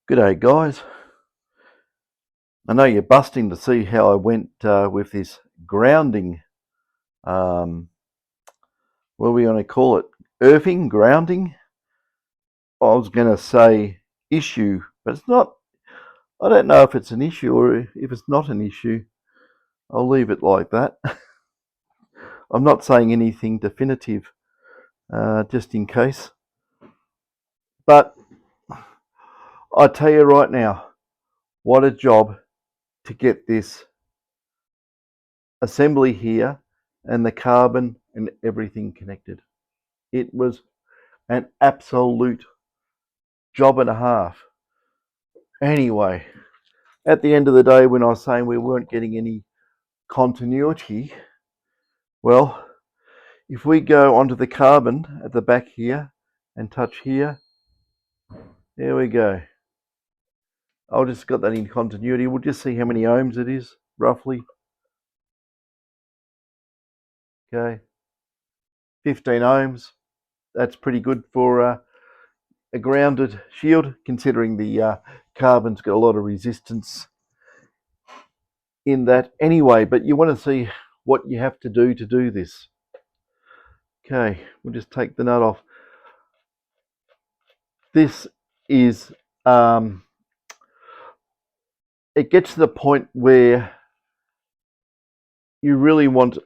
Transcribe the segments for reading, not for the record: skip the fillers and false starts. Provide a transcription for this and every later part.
G'day guys, I know you're busting to see how I went with this grounding, what are we going to call it, earthing, grounding? I was going to say issue, but it's not. I don't know if it's an issue or if it's not an issue. I'll leave it like that. I'm not saying anything definitive, just in case. But I tell you right now, what a job to get this assembly here and the carbon and everything connected. It was an absolute job and a half. Anyway, at the end of the day, when I was saying we weren't getting any continuity, well, if we go onto the carbon at the back here and touch here, there we go. I'll just got that in continuity. We'll just see how many ohms it is, roughly. Okay, 15 ohms. That's pretty good for a grounded shield, considering the carbon's got a lot of resistance in that anyway. But you want to see what you have to do this. Okay, we'll just take the nut off. This is it gets to the point where you really want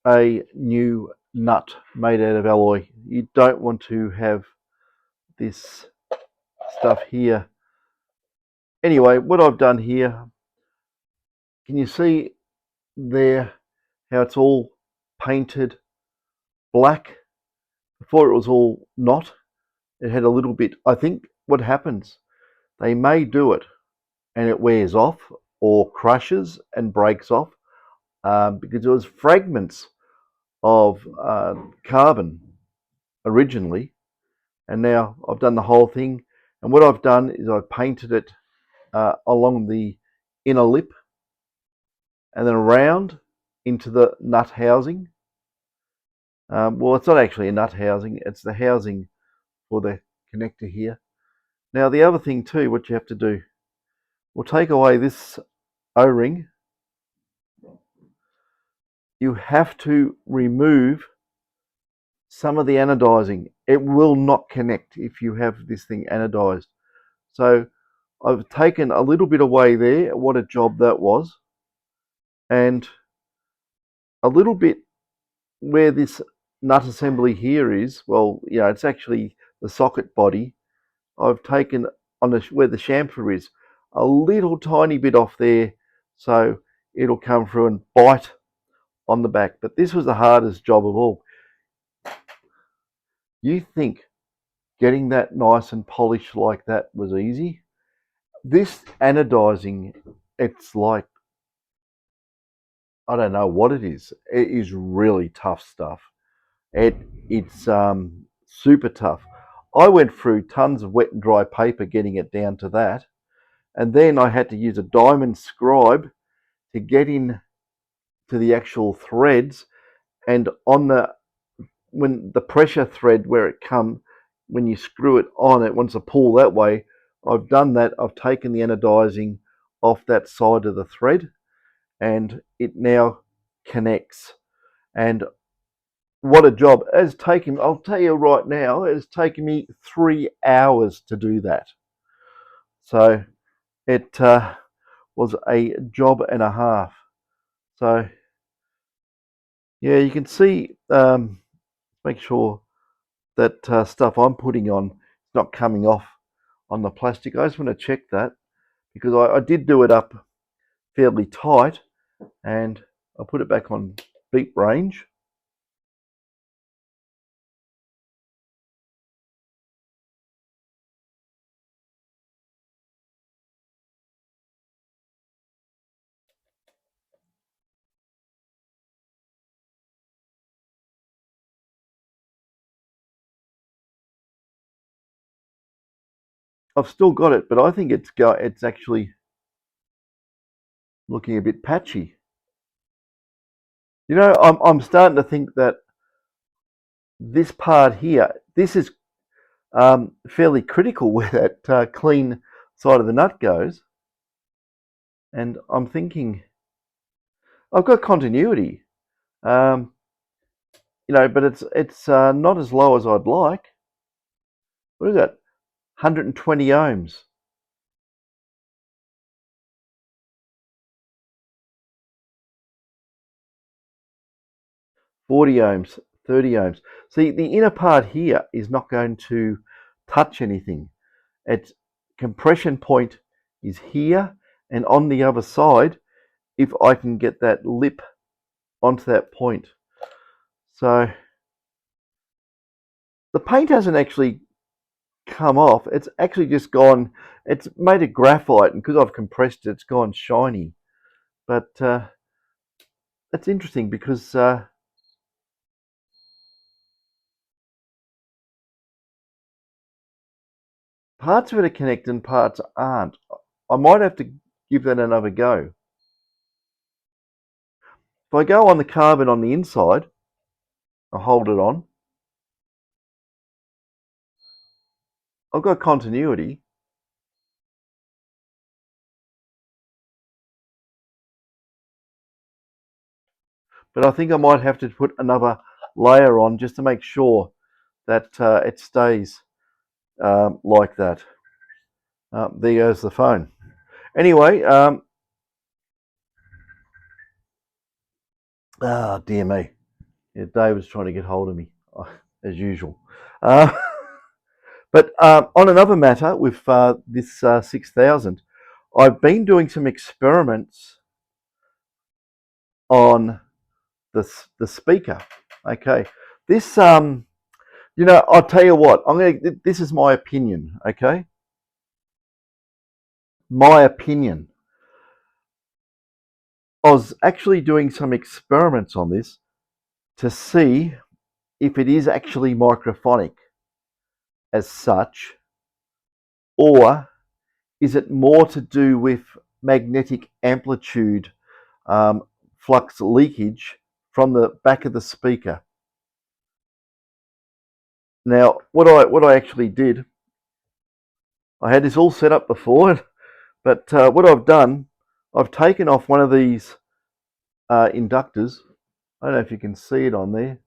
a new nut made out of alloy. You don't want to have this stuff here. Anyway, what I've done here, can you see there how it's all painted black? Before it was all not. It had a little bit. I think what happens, they may do it and it wears off or crushes and breaks off because there was fragments of carbon originally, and now I've done the whole thing. And what I've done is I've painted it along the inner lip and then around into the nut housing. Well, it's not actually a nut housing, it's the housing for the connector here. Now the other thing too, what you have to do, we'll take away this O-ring. You have to remove some of the anodizing. It will not connect if you have this thing anodized. So I've taken a little bit away there. What a job that was. And a little bit where this nut assembly here is, well, you know, it's actually the socket body. I've taken on where the chamfer is, a little tiny bit off there, so it'll come through and bite on the back. But this was the hardest job of all. You think getting that nice and polished like that was easy? This anodizing, it's like, I don't know what it is. It is really tough stuff. It's super tough. I went through tons of wet and dry paper getting it down to that, and then I had to use a diamond scribe to get in to the actual threads, and on when the pressure thread where it comes, when you screw it on, it wants to pull that way. I've done that. I've taken the anodizing off that side of the thread, and it now connects. And what a job. It's taken, I'll tell you right now, it's taken me 3 hours to do that. So it was a job and a half. So yeah, you can see, make sure that stuff I'm putting on is not coming off on the plastic. I just want to check that because I did do it up fairly tight, and I'll put it back on beep range. I've still got it, but I think it's actually looking a bit patchy. You know, I'm starting to think that this part here, this is fairly critical with that clean side of the nut goes, and I'm thinking, I've got continuity, um, but it's not as low as I'd like. What is that? 120 ohms. 40 ohms, 30 ohms. See, the inner part here is not going to touch anything. Its compression point is here, and on the other side, if I can get that lip onto that point. So the paint hasn't actually come off. It's actually just gone, it's made of graphite, and because I've compressed it, it's gone shiny. But that's interesting because parts of it are connected and parts aren't. I might have to give that another go. If I go on the carbon on the inside, I hold it on, I've got continuity. But I think I might have to put another layer on just to make sure that it stays like that. There goes the phone. Anyway, dear me. Yeah, David's trying to get hold of me, as usual. But on another matter with this 6000, I've been doing some experiments on the speaker. Okay, this I'll tell you what. This is my opinion. Okay, my opinion. I was actually doing some experiments on this to see if it is actually microphonic as such, or is it more to do with magnetic amplitude flux leakage from the back of the speaker. Now, what I actually did, I had this all set up before, but what I've done, I've taken off one of these inductors. I don't know if you can see it on there,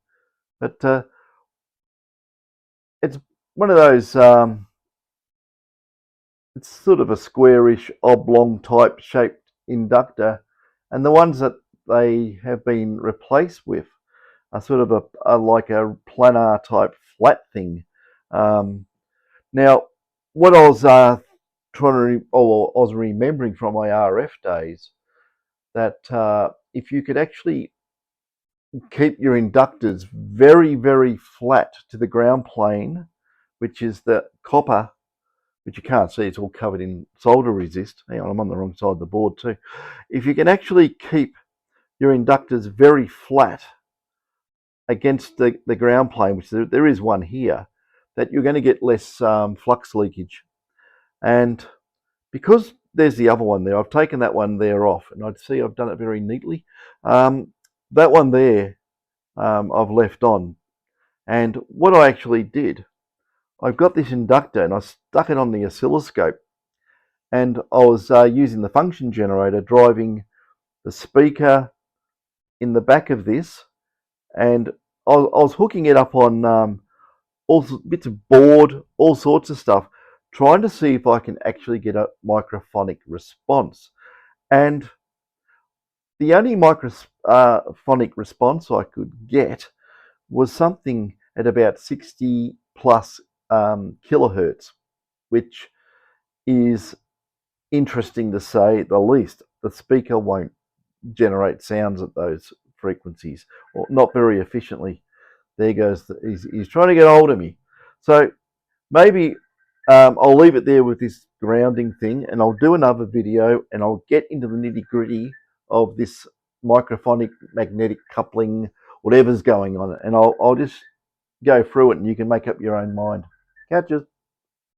but it's one of those. It's sort of a squarish, oblong type shaped inductor, and the ones that they have been replaced with are sort of like a planar type flat thing. Now, what I was I was remembering from my RF days, that if you could actually keep your inductors very, very flat to the ground plane, which is the copper, which you can't see, it's all covered in solder resist. Hang on, I'm on the wrong side of the board too. If you can actually keep your inductors very flat against the ground plane, which there is one here, that you're going to get less flux leakage. And because there's the other one there, I've taken that one there off, and I'd see I've done it very neatly. That one there I've left on. And what I actually did, I've got this inductor and I stuck it on the oscilloscope, and I was using the function generator driving the speaker in the back of this, and I was hooking it up on all bits of board, all sorts of stuff, trying to see if I can actually get a microphonic response. And the only microphonic response I could get was something at about 60 plus kilohertz, which is interesting to say the least. The speaker won't generate sounds at those frequencies, or not very efficiently. There goes, he's trying to get hold of me. So maybe I'll leave it there with this grounding thing, and I'll do another video and I'll get into the nitty gritty of this microphonic magnetic coupling, whatever's going on, and I'll just go through it and you can make up your own mind. Catches.